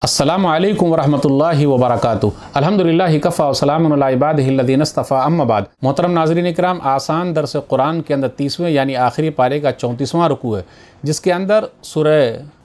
अस्सलामु अलैकुम वरहमतुल्लाहि वबरकातुहू। अल्हम्दुलिल्लाहि कफ़ा व सलामुन अला इबादिहिल्लज़ीना इस्तफ़ा अम्मा बाद। मोहतरम नाज़रीन इकराम, आसान दर्स कुरान के अंदर 30वें यानी आखिरी पारे का 34वां रुकू है, जिसके अंदर सूरह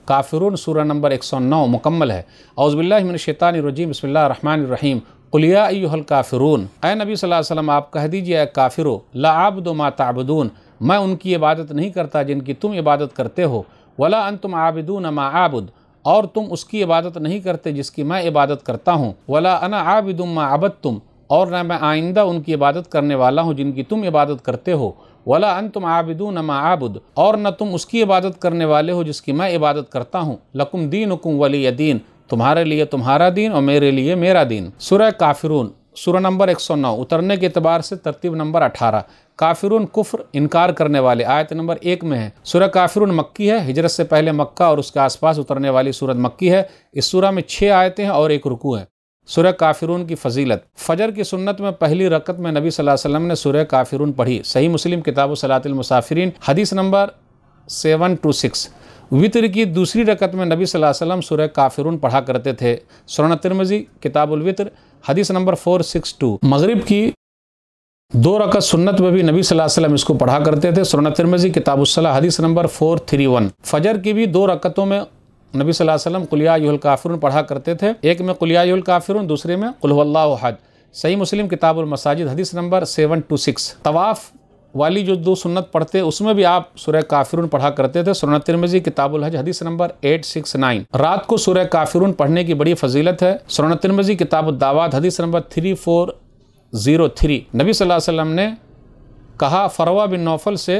काफ़िरून सूरह नंबर 109 मुकम्मल है। औज़ु बिल्लाहि मिनश शैतानिर रजीम, बिस्मिल्लाहिर रहमानिर रहीम। कुल या अय्युहल काफ़िरून, ऐ नबी सल्लल्लाहु अलैहि वसल्लम आप कह दीजिए, काफ़िरो, ला आबुदु मा ताबुदून, मैं उनकी इबादत नहीं करता जिनकी तुम इबादत करते हो, वला अंतुम आबिदून मा आबुद, और तुम उसकी इबादत नहीं करते जिसकी मैं इबादत करता हूँ, वला अना आबिदुम मा अबदतुम, और न मैं आइंदा उनकी इबादत करने वाला हूँ जिनकी तुम इबादत करते हो, वला अंतुम आबिदून मा आबुद, और न तुम उसकी इबादत करने वाले हो जिसकी मैं इबादत करता हूँ। लकुम दीनुकुम वलिय दीन, तुम्हारे लिए तुम्हारा दीन और मेरे लिए मेरा दीन। सूरह काफ़िरून सूरह नंबर 109, उतरने के एतबार से तरतीब नंबर 18। काफ़िरून कुफ्र इनकार करने वाले, आयत नंबर 1 में है। सूरह काफ़िरून मक्की है, हिजरत से पहले मक्का और उसके आसपास उतरने वाली सूरत मक्की है। इस सूरह में 6 आयतें हैं और 1 रुकू है। सूरह काफ़िरून की फजीलत, फजर की सुन्नत में पहली रकत में नबी सल्लल्लाहु अलैहि वसल्लम ने सूरह काफ़िरून पढ़ी। सही मुस्लिम किताब सलातिल मुसाफिरीन हदीस नंबर 726। वितर की दूसरी रकत में नबी सल्लल्लाहु अलैहि वसल्लम सूरह काफ़िरून पढ़ा करते थे। सुनन तिरमिज़ी किताबुल वितर हदीस नंबर 462। मगरिब की 2 रकत सुन्नत में भी नबी सल्लल्लाहु अलैहि वसल्लम इसको पढ़ा करते थे। सुनन तिरमिज़ी किताबुस्सलाह हदीस नंबर 431। फजर की भी 2 रकतों में नबी सल्लल्लाहु अलैहि वसल्लम कुल या अय्युहल काफ़िरून पढ़ा करते थे। एक में कुल या अय्युहल काफ़िरून, दूसरे में कुल हुवल्लाहु अहद। सही मुस्लिम किताबुल मसाजिद हदीस नंबर 726। तवाफ़ वाली जो 2 सुन्नत पढ़ते उसमें भी आप सूरह काफ़िरून पढ़ा करते थे। सुनन तिरमिज़ी किताबुल हज हदीस नंबर 869। रात को सूरह काफ़िरून पढ़ने की बड़ी फजीलत है। सुनन तिरमिज़ी किताबुद दावात हदीस नंबर 3403। नबी सल्लल्लाहु अलैहि वसल्लम ने कहा फरवा बिन नौफल से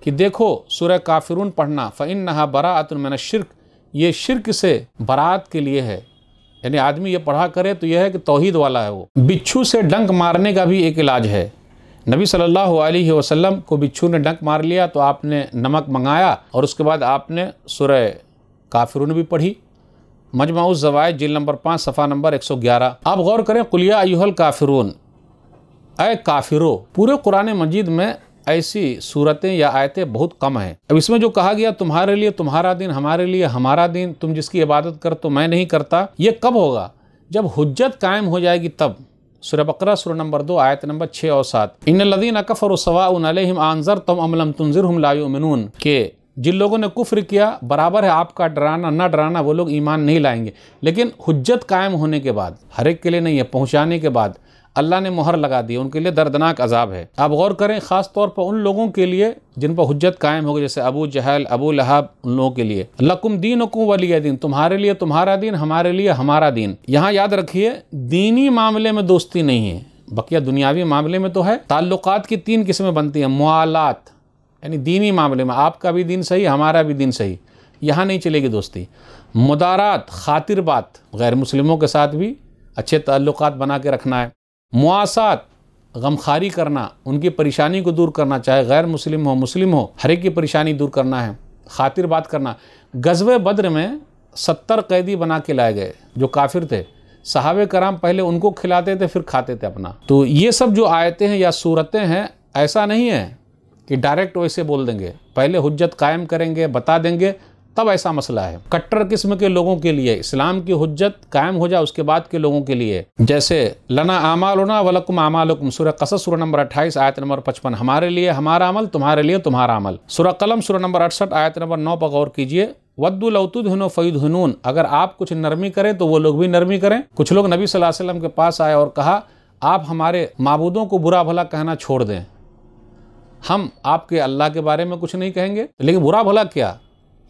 कि देखो सूरह काफ़िरून पढ़ना, फ़इन्नहा बराअतुन मिनश्शिर्क, ये शिर्क से बरात के लिए है। यानी आदमी ये पढ़ा करे तो यह है कि तौहीद वाला है वो। बिच्छू से डंक मारने का भी एक इलाज है। नबी सल्लल्लाहु अलैहि वसल्लम को बिच्छू ने डंक मार लिया तो आपने नमक मंगाया और उसके बाद आपने सूरह काफ़िरून भी पढ़ी। मजमुउज़ ज़वाइद जिल्द नंबर 5 सफ़ा नंबर 111। आप गौर करें, कुल या अय्युहल काफ़िरून, ऐ काफ़िरो, पूरे कुरान मजीद में ऐसी सूरतें या आयतें बहुत कम हैं। अब इसमें जो कहा गया तुम्हारे लिए तुम्हारा दिन, हमारे लिए हमारा दिन, तुम जिसकी इबादत कर तो मैं नहीं करता, ये कब होगा? जब हुज्जत कायम हो जाएगी तब। सूरह बकरा सूरह नंबर 2 आयत नंबर 6 और 7। इन्नल्लज़ीना कफ़रू सवाउन अलैहिम अनज़रतहुम अम लम तुनज़िरहुम ला युमिनून, के जिन लोगों ने कुफ्र किया बराबर है आपका डराना ना डराना, वो लोग ईमान नहीं लाएंगे। लेकिन हुज्जत कायम होने के बाद, हर एक के लिए नहीं है, पहुँचाने के बाद अल्लाह ने मोहर लगा दी, उनके लिए दर्दनाक अजाब है। आप गौर करें, ख़ास तौर पर उन लोगों के लिए जिन पर हुज्जत कायम हो गई, जैसे अबू जहल, अबू लहब, उन लोगों के लिए। लकुम दीनुकुम वलिय दीन, तुम्हारे लिए तुम्हारा दिन, हमारे लिए हमारा दिन। यहाँ याद रखिए, दीनी मामले में दोस्ती नहीं है, बकिया दुनियावी मामले में तो है। ताल्लुकात की 3 किस्में बनती हैं। मुआलात यानी दीनी मामले में आपका भी दिन सही, हमारा भी दिन सही, यहाँ नहीं चलेगी दोस्ती। मुदारात, खातिर बात, गैर मुस्लिमों के साथ भी अच्छे ताल्लुकात बना के रखना है। मुआसात, गमखारी करना, उनकी परेशानी को दूर करना, चाहे गैर मुस्लिम हो मुस्लिम हो, हर एक की परेशानी दूर करना है। खातिर बात करना। गज़वे बद्र में 70 कैदी बना के लाए गए जो काफिर थे। सहाबे कराम पहले उनको खिलाते थे फिर खाते थे अपना। तो ये सब जो आयतें हैं या सूरतें हैं, ऐसा नहीं है कि डायरेक्ट वैसे बोल देंगे, पहले हुज्जत कायम करेंगे, बता देंगे, तब ऐसा मसला है। कट्टर किस्म के लोगों के लिए इस्लाम की हुज्जत कायम हो जाए उसके बाद के लोगों के लिए, जैसे लना आमालुना वलकुम आमालुकुम, सूरह क़सस सूरह नंबर 28 आयत नंबर 55, हमारे लिए हमारा अमल, तुम्हारे लिए तुम्हारा अमल। सूरह कलम सूरह नंबर 68 आयत नंबर 9 पर गौर कीजिए। वद्दु लौ तुदहिनु फयुदहिनून, अगर आप कुछ नरमी करें तो वो लोग भी नरमी करें। कुछ लोग नबी सल्लल्लाहु अलैहि वसल्लम के पास आए और कहा आप हमारे माबूदों को बुरा भला कहना छोड़ दें, हम आपके अल्लाह के बारे में कुछ नहीं कहेंगे। लेकिन बुरा भला क्या?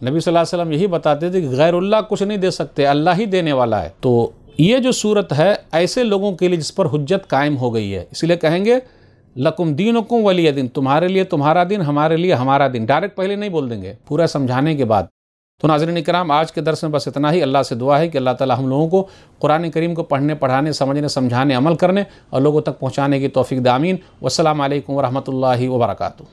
नबी सल्लल्लाहु अलैहि वसल्लम यही बताते थे कि गैरुल्लाह कुछ नहीं दे सकते, अल्लाह ही देने वाला है। तो ये जो सूरत है ऐसे लोगों के लिए जिस पर हुज्जत कायम हो गई है, इसलिए कहेंगे लकुम दीनुकुम वलिय दीन, तुम्हारे लिए तुम्हारा दिन, हमारे लिए हमारा दिन। डायरेक्ट पहले नहीं बोल देंगे, पूरा समझाने के बाद। तो नाज़रीन इकराम, आज के दर्स में बस इतना ही। अल्लाह से दुआ है कि अल्लाह ताला हम लोगों को कुरान करीम को पढ़ने, पढ़ाने, समझने, समझाने, अमल करने और लोगों तक पहुँचाने की तौफीक दे। आमीन। वस्सलामु अलैकुम वरहमतुल्लाहि वबरकातुहू।